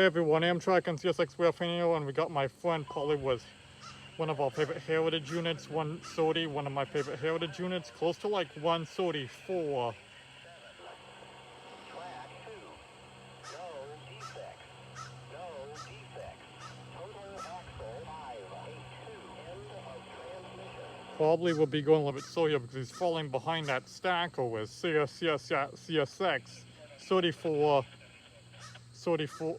Hey everyone, Amtrak and CSX Rail, and we got my friend Polly with one of our favorite heritage units, one SOTI, one of my favorite heritage units, close to like 134. Probably will be going a little bit slow here because he's falling behind that stacker with CSX 34, 34,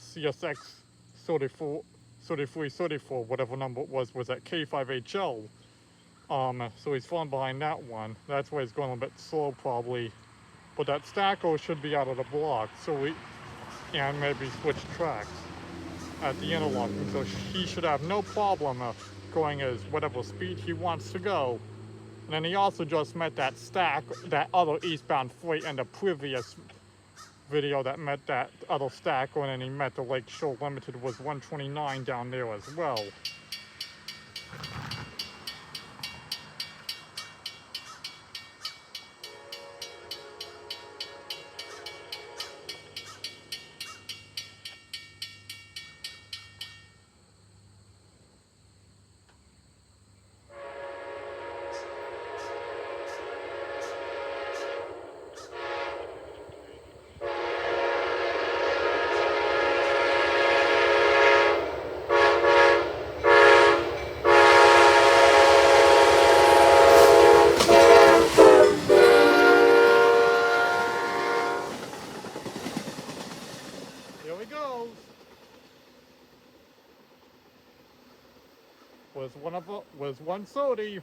CSX 34, 33, 34, whatever number it was at K5HL. So he's falling behind that one. That's why he's going a little bit slow probably. But that stacker should be out of the block, and maybe switch tracks at the interlocking. So he should have no problem going as whatever speed he wants to go. And then he also just met that other eastbound freight in the previous video that met that other stacker, and then he met the Lake Shore Limited was 129 down there as well. Here he goes. Was one SOTI.